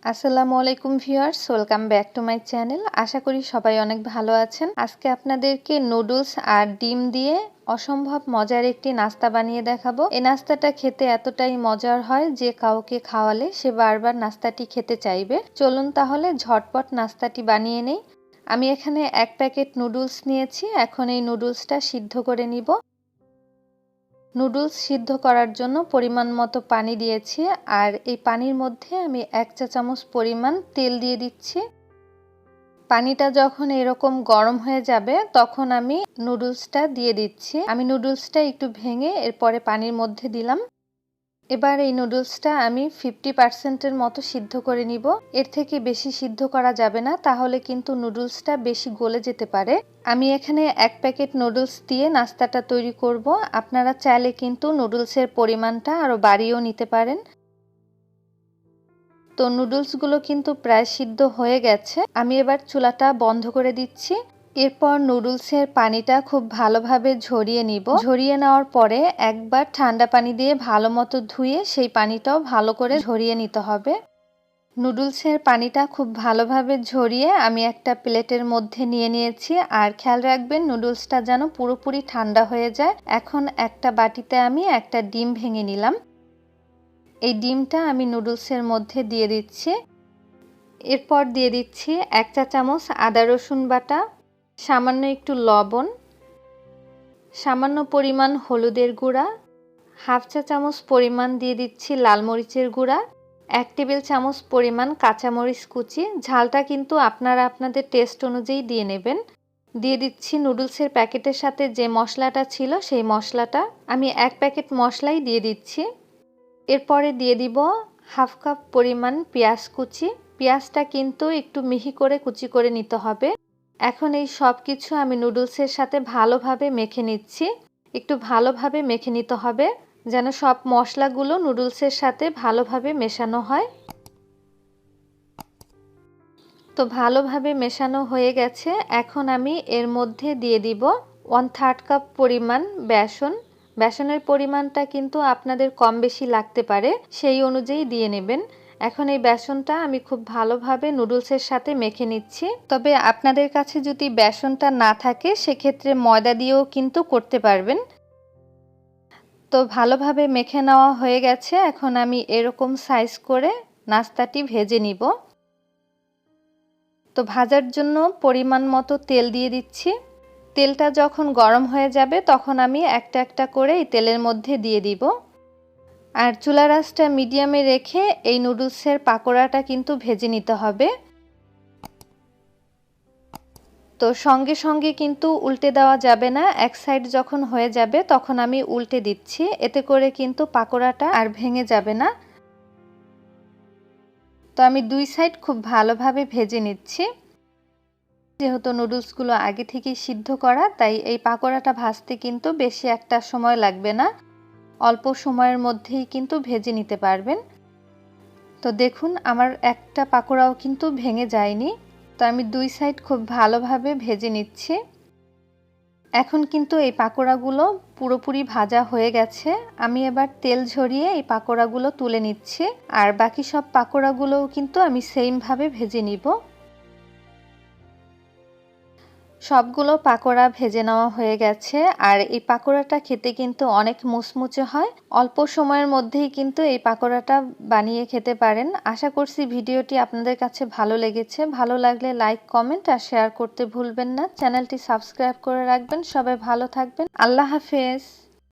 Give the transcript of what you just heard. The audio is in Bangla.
আসসালামু আলাইকুম viewers, welcome back to my channel. আশা করি সবাই অনেক ভালো আছেন। আজকে আপনাদেরকে নুডলস আর ডিম দিয়ে অসম্ভব মজার একটি নাস্তা বানিয়ে দেখাবো। এই নাস্তাটা খেতে এতটাই মজার হয় যে কাউকে খাওয়ালে সে বারবার নাস্তাটি খেতে চাইবে। চলুন তাহলে ঝটপট নাস্তাটি বানিয়ে নেই। আমি এখানে 1 প্যাকেট নুডলস নিয়েছি। এখন এই নুডলসটা সিদ্ধ করে নিব। নুডলস সিদ্ধ করার জন্য পরিমাণ মতো পানি দিয়েছি, আর এই পানির মধ্যে আমি 1 চা চামচ পরিমাণ তেল দিয়ে দিচ্ছি। পানিটা যখন এরকম গরম হয়ে যাবে তখন আমি নুডলসটা দিয়ে দিচ্ছি। আমি নুডলসটা একটু ভেঙে এরপরে পানির মধ্যে দিলাম। এবার এই নুডলসটা আমি 50% মতো সিদ্ধ করে নিব। এর থেকে বেশি সিদ্ধ করা যাবে না, তাহলে কিন্তু নুডলসটা বেশি গলে যেতে পারে। আমি এখানে 1 প্যাকেট নুডলস দিয়ে নাস্তাটা তৈরি করব। আপনারা চাইলে কিন্তু নুডলসের পরিমাণটা আরও বাড়িয়েও নিতে পারেন। তো নুডলসগুলো কিন্তু প্রায় সিদ্ধ হয়ে গেছে। আমি এবার চুলাটা বন্ধ করে দিচ্ছি। এরপর নুডলসের পানিটা খুব ভালোভাবে ঝরিয়ে নিব। ঝরিয়ে নেওয়ার পরে একবার ঠান্ডা পানি দিয়ে ভালো মতো ধুয়ে সেই পানিটাও ভালো করে ঝরিয়ে নিতে হবে। নুডলসের পানিটা খুব ভালোভাবে ঝরিয়ে আমি একটা প্লেটের মধ্যে নিয়ে নিয়েছি। আর খেয়াল রাখবেন নুডলসটা যেন পুরোপুরি ঠান্ডা হয়ে যায়। এখন একটা বাটিতে আমি একটা ডিম ভেঙে নিলাম। এই ডিমটা আমি নুডলসের মধ্যে দিয়ে দিচ্ছি। এরপর দিয়ে দিচ্ছি 1 চা চামচ আদা রসুন বাটা, সামান্য একটু লবণ, সামান্য পরিমাণ হলুদের গুঁড়া, 1/2 চা চামচ পরিমাণ দিয়ে দিচ্ছি লাল মরিচের গুঁড়া, 1 টেবিল চামচ পরিমাণ কাঁচামরিচ কুচি। ঝালটা কিন্তু আপনারা আপনাদের টেস্ট অনুযায়ী দিয়ে নেবেন। দিয়ে দিচ্ছি নুডলসের প্যাকেটের সাথে যে মশলাটা ছিল সেই মশলাটা। আমি 1 প্যাকেট মশলাই দিয়ে দিচ্ছি। এরপরে দিয়ে দিব 1/2 কাপ পরিমাণ পেঁয়াজ কুচি। পেঁয়াজটা কিন্তু একটু মিহি করে কুচি করে নিতে হবে। এখন এই সব কিছু আমি নুডলসের সাথে ভালোভাবে মেখে নিচ্ছি। একটু ভালোভাবে মেখে নিতে হবে যেন সব মশলাগুলো নুডলসের সাথে ভালোভাবে মেশানো হয়। তো ভালোভাবে মেশানো হয়ে গেছে। এখন আমি এর মধ্যে দিয়ে দিব 1/3 কাপ পরিমাণ বেসন। বেসনের পরিমাণটা কিন্তু আপনাদের কম বেশি লাগতে পারে, সেই অনুযায়ী দিয়ে নেবেন। এখন এই বেসনটা আমি খুব ভালোভাবে নুডলসের সাথে মেখে নিচ্ছি। তবে আপনাদের কাছে যদি বেসনটা না থাকে সেক্ষেত্রে ময়দা দিয়েও কিন্তু করতে পারবেন। তো ভালোভাবে মেখে নেওয়া হয়ে গেছে। এখন আমি এরকম সাইজ করে নাস্তাটি ভেজে নিব। তো ভাজার জন্য পরিমাণ মতো তেল দিয়ে দিচ্ছি। তেলটা যখন গরম হয়ে যাবে তখন আমি একটা একটা করে এই তেলের মধ্যে দিয়ে দিব। আর চুলার আঁচটা মিডিয়ামে রেখে এই নুডলসের পাকোড়াটা কিন্তু ভেজে নিতে হবে। তো সঙ্গে সঙ্গে কিন্তু উল্টে দেওয়া যাবে না। এক সাইড যখন হয়ে যাবে তখন আমি উল্টে দিচ্ছি। এতে করে কিন্তু পাকোড়াটা আর ভেঙে যাবে না। তো আমি 2 সাইড খুব ভালোভাবে ভেজে নিচ্ছি। যেহেতু নুডলসগুলো আগে থেকেই সিদ্ধ করা, তাই এই পাকোড়াটা ভাজতে কিন্তু বেশি একটা সময় লাগবে না। অল্প সময়ের মধ্যেই কিন্তু ভেজে নিতে পারবেন। তো দেখুন আমার একটা পাকোড়াও কিন্তু ভেঙে যায়নি। তো আমি 2 সাইড খুব ভালোভাবে ভেজে নিচ্ছি। এখন কিন্তু এই পাকোড়াগুলো পুরোপুরি ভাজা হয়ে গেছে। আমি এবার তেল ঝরিয়ে এই পাকোড়াগুলো তুলে নিচ্ছি। আর বাকি সব পাকোড়াগুলোও কিন্তু আমি সেমভাবে ভেজে নিব। সবগুলো পাকোড়া ভেজে নেওয়া হয়ে গেছে। আর এই পাকোড়াটা খেতে কিন্তু অনেক মুচমুচে হয়। অল্প সময়ের মধ্যেই কিন্তু এই পাকোড়াটা বানিয়ে খেতে পারেন। আশা করছি ভিডিওটি আপনাদের কাছে ভালো লেগেছে। ভালো লাগলে লাইক, কমেন্ট আর শেয়ার করতে ভুলবেন না। চ্যানেলটি সাবস্ক্রাইব করে রাখবেন। সবাই ভালো থাকবেন। আল্লাহ হাফেজ।